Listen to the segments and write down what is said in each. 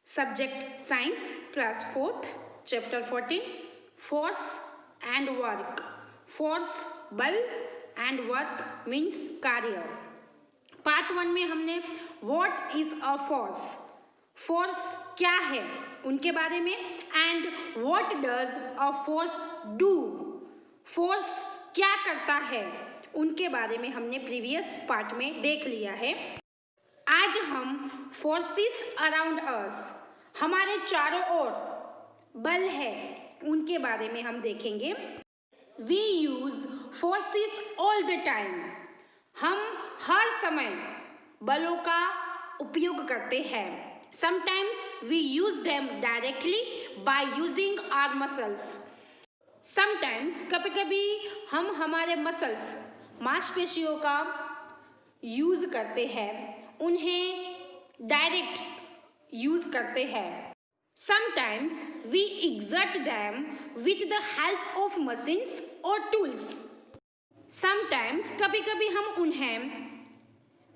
Subject Science, Class 4th, Chapter 14, Force and Work. Force बल and work means कार्य. Part 1 में हमने What is a force? Force क्या है उनके बारे में and what does a force do? Force क्या करता है उनके बारे में हमने प्रीवियस पार्ट में देख लिया है. आज हम फोर्सेस अराउंड अस, हमारे चारों ओर बल है उनके बारे में हम देखेंगे. We use forces all the time, हम हर समय बलों का उपयोग करते हैं. Sometimes we use them directly by using our muscles. Sometimes कभी कभी हम हमारे मसल्स मांसपेशियों का यूज करते हैं, उन्हें डायरेक्ट यूज करते हैं. Sometimes we exert them with the help of machines और टूल्स. समटाइम्स कभी कभी हम उन्हें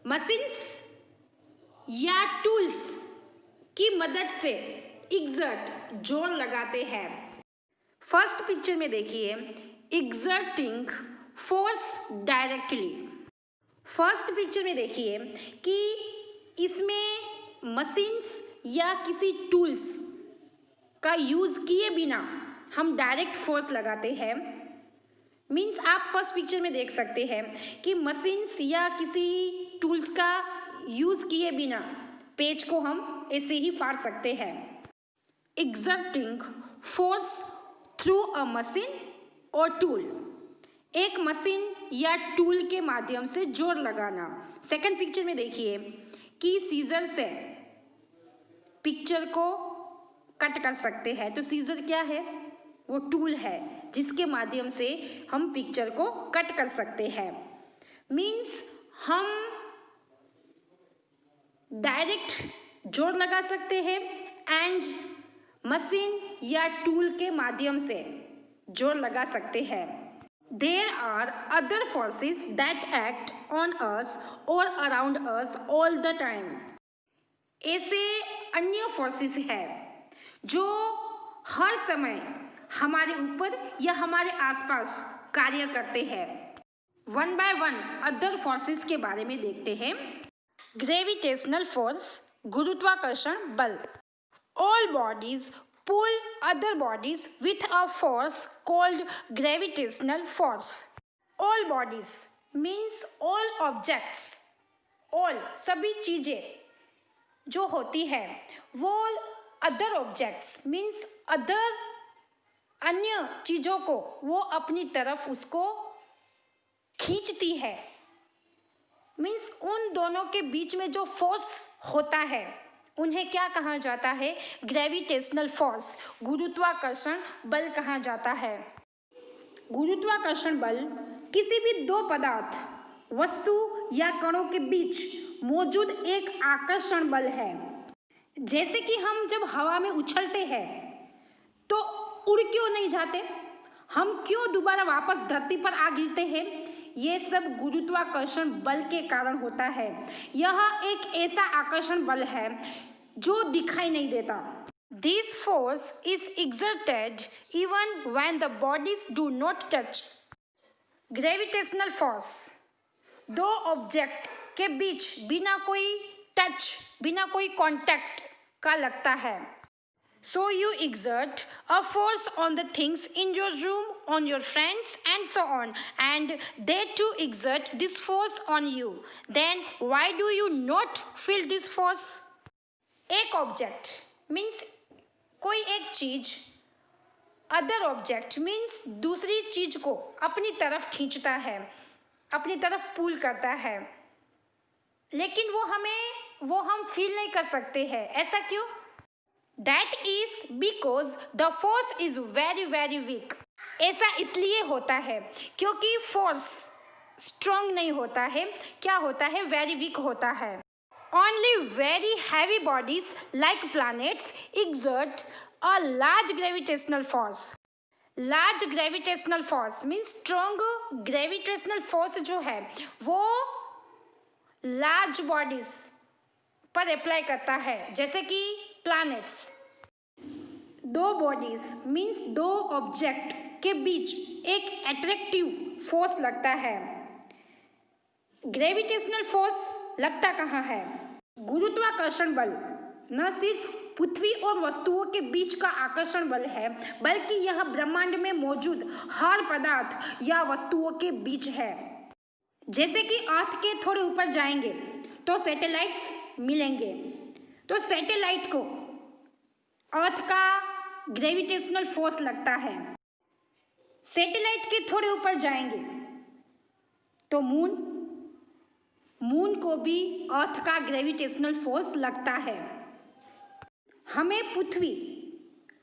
मशीन्स या टूल्स की मदद से एक्सर्ट जोर लगाते हैं. फर्स्ट पिक्चर में देखिए exerting force directly. First picture में देखिए कि इसमें मशीन्स या किसी टूल्स का यूज़ किए बिना हम डायरेक्ट फोर्स लगाते हैं. मीन्स आप फर्स्ट पिक्चर में देख सकते हैं कि मशीन्स या किसी टूल्स का यूज़ किए बिना पेज को हम ऐसे ही फाड़ सकते हैं. Exerting force through a machine और टूल, एक मशीन या टूल के माध्यम से जोर लगाना. सेकंड पिक्चर में देखिए कि सीजर से पिक्चर को कट कर सकते हैं. तो सीजर क्या है? वो टूल है जिसके माध्यम से हम पिक्चर को कट कर सकते हैं. मीन्स हम डायरेक्ट जोर लगा सकते हैं एंड मशीन या टूल के माध्यम से जोर लगा सकते हैं. There are other forces that act on us or around us all the time. ऐसे अन्य फोर्सेस हैं जो हर समय हमारे ऊपर या हमारे आसपास कार्य करते हैं. One by one other forces के बारे में देखते हैं. ग्रेविटेशनल फोर्स, गुरुत्वाकर्षण बल. All bodies pull other bodies with a force called gravitational force. All bodies means all objects. All सभी चीज़ें जो होती है वो other objects means other अन्य चीज़ों को वो अपनी तरफ उसको खींचती है. मीन्स उन दोनों के बीच में जो फोर्स होता है उन्हें क्या कहा जाता है? ग्रेविटेशनल फोर्स, गुरुत्वाकर्षण बल कहा जाता है. गुरुत्वाकर्षण बल किसी भी दो पदार्थ, वस्तु या कणों के बीच मौजूद एक आकर्षण बल है. जैसे कि हम जब हवा में उछलते हैं तो उड़ क्यों नहीं जाते, हम क्यों दोबारा वापस धरती पर आ गिरते हैं? ये सब गुरुत्वाकर्षण बल के कारण होता है. यह एक ऐसा आकर्षण बल है जो दिखाई नहीं देता. This force is exerted even when the bodies do not touch. Gravitational force दो ऑब्जेक्ट के बीच बिना कोई टच, बिना कोई कांटेक्ट का लगता है. So you exert a force on the things in your room, on your friends and so on, and they too exert this force on you. Then why do you not feel this force? एक object means कोई एक चीज, other object means दूसरी चीज को अपनी तरफ खींचता है, अपनी तरफ पुल करता है, लेकिन वो हम फील नहीं कर सकते हैं. ऐसा क्यों? That is because the force is very very weak. ऐसा इसलिए होता है क्योंकि फोर्स स्ट्रॉन्ग नहीं होता है. क्या होता है? वेरी वीक होता है. Only very heavy bodies like planets exert a large gravitational force. Large gravitational force means strong gravitational force जो है वो large bodies पर अप्लाई करता है. जैसे कि planets. दो बॉडीज मीन्स दो ऑब्जेक्ट के बीच एक अट्रैक्टिव फोर्स लगता है। ग्रेविटेशनल फोर्स लगता कहाँ है? गुरुत्वाकर्षण बल न सिर्फ पृथ्वी और वस्तुओं के बीच का आकर्षण बल है, बल्कि यह ब्रह्मांड में मौजूद हर पदार्थ या वस्तुओं के बीच है। जैसे कि अर्थ के थोड़े ऊपर जाएंगे तो सैटेलाइट्स मिलेंगे, तो सैटेलाइट को अर्थ का ग्रेविटेशनल फोर्स लगता है। सैटेलाइट के थोड़े ऊपर जाएंगे तो मून को भी अर्थ का ग्रेविटेशनल फोर्स लगता है। हमें पृथ्वी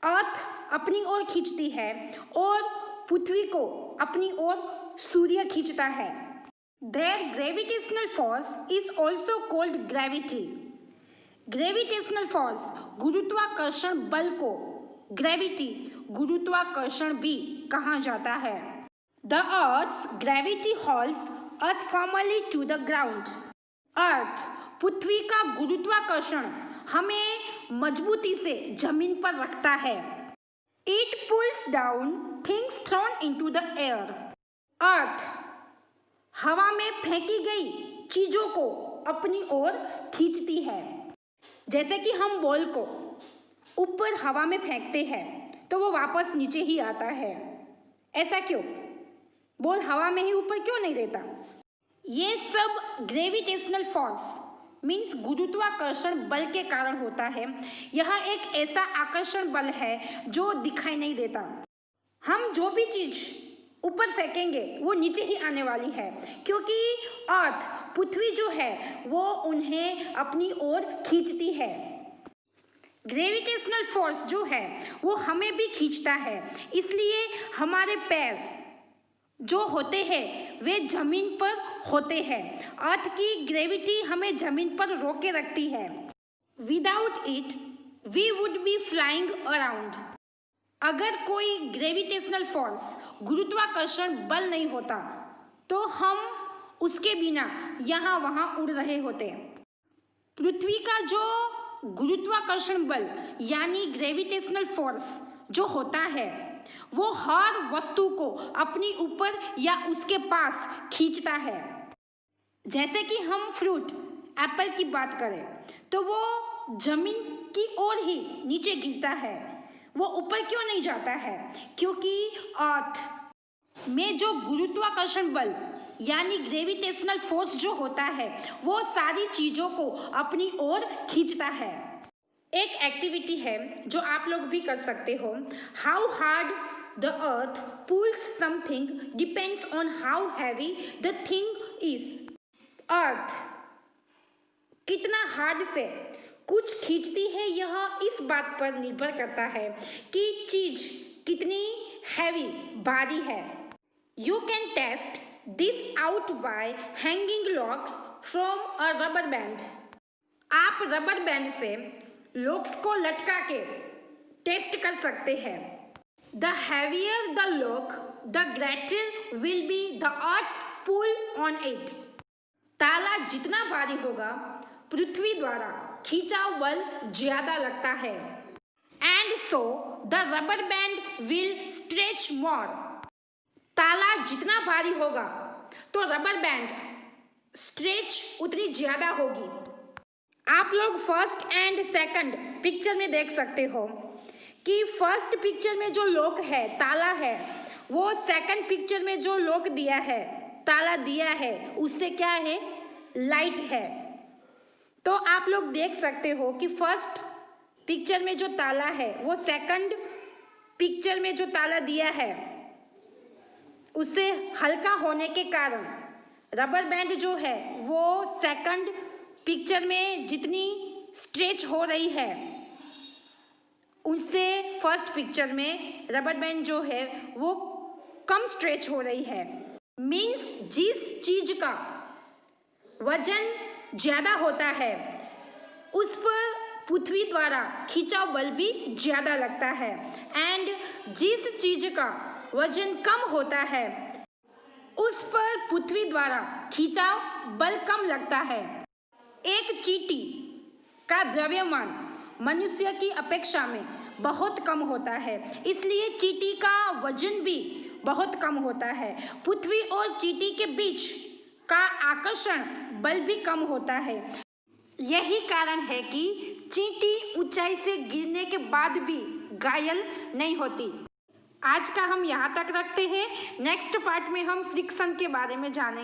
अर्थ अपनी ओर खींचती है और पृथ्वी को अपनी ओर सूर्य खींचता है। Their gravitational force is also called gravity. Gravitational force गुरुत्वाकर्षण बल को ग्रेविटी गुरुत्वाकर्षण भी कहा जाता है। The Earth's gravity holds us firmly to the ground. अर्थ पृथ्वी का गुरुत्वाकर्षण हमें मजबूती से जमीन पर रखता है। It pulls down things thrown into the air. अर्थ हवा में फेंकी गई चीजों को अपनी ओर खींचती है। जैसे कि हम बॉल को ऊपर हवा में फेंकते हैं तो वो वापस नीचे ही आता है। ऐसा क्यों? बॉल हवा में ही ऊपर क्यों नहीं रहता? ये सब ग्रेविटेशनल फोर्स मीन्स गुरुत्वाकर्षण बल के कारण होता है। यह एक ऐसा आकर्षण बल है जो दिखाई नहीं देता। हम जो भी चीज ऊपर फेंकेंगे वो नीचे ही आने वाली है, क्योंकि अर्थ पृथ्वी जो है वो उन्हें अपनी ओर खींचती है। ग्रेविटेशनल फोर्स जो है वो हमें भी खींचता है, इसलिए हमारे पैर जो होते हैं वे जमीन पर होते हैं। अर्थ की ग्रेविटी हमें जमीन पर रोके रखती है। Without it we would be flying around. अगर कोई ग्रेविटेशनल फोर्स गुरुत्वाकर्षण बल नहीं होता तो हम उसके बिना यहाँ वहाँ उड़ रहे होते। पृथ्वी का जो गुरुत्वाकर्षण बल यानी ग्रेविटेशनल फोर्स जो होता है वो हर वस्तु को अपनी ऊपर या उसके पास खींचता है। जैसे कि हम फ्रूट एप्पल की बात करें तो वो जमीन की ओर ही नीचे गिरता है, वो ऊपर क्यों नहीं जाता है? क्योंकि अर्थ में जो गुरुत्वाकर्षण बल यानी ग्रेविटेशनल फोर्स जो होता है वो सारी चीज़ों को अपनी ओर खींचता है। एक एक्टिविटी है जो आप लोग भी कर सकते हो। How hard the earth pulls something depends on how heavy the thing is. Earth कितना हार्ड से कुछ खींचती है यह इस बात पर निर्भर करता है कि चीज कितनी हैवी भारी है। You can test this out by hanging locks from a rubber band. आप रबर बैंड से लॉक्स को लटका के टेस्ट कर सकते हैं। The heavier the lock the greater will be the earth's pull on it. ताला जितना भारी होगा पृथ्वी द्वारा खींचाव बल ज्यादा लगता है। And so the rubber band will stretch more. ताला जितना भारी होगा तो रबर बैंड स्ट्रेच उतनी ज्यादा होगी। आप लोग फर्स्ट एंड सेकंड पिक्चर में देख सकते हो कि फर्स्ट पिक्चर में जो लॉक है ताला है वो सेकंड पिक्चर में जो लॉक दिया है ताला दिया है उससे क्या है? लाइट है। तो आप लोग देख सकते हो कि फर्स्ट पिक्चर में जो ताला है वो सेकंड पिक्चर में जो ताला दिया है उससे हल्का होने के कारण रबर बैंड जो है वो सेकंड पिक्चर में जितनी स्ट्रेच हो रही है उससे फर्स्ट पिक्चर में रबर बैंड जो है वो कम स्ट्रेच हो रही है। मीन्स जिस चीज का वजन ज्यादा होता है उस पर पृथ्वी द्वारा खींचाव बल भी ज्यादा लगता है। एंड जिस चीज का वजन कम होता है उस पर पृथ्वी द्वारा खींचाव बल कम लगता है। एक चींटी का द्रव्यमान मनुष्य की अपेक्षा में बहुत कम होता है, इसलिए चींटी का वजन भी बहुत कम होता है। पृथ्वी और चींटी के बीच का आकर्षण बल भी कम होता है। यही कारण है कि चींटी ऊंचाई से गिरने के बाद भी घायल नहीं होती। आज का हम यहाँ तक रखते हैं। नेक्स्ट पार्ट में हम फ्रिक्शन के बारे में जानेंगे।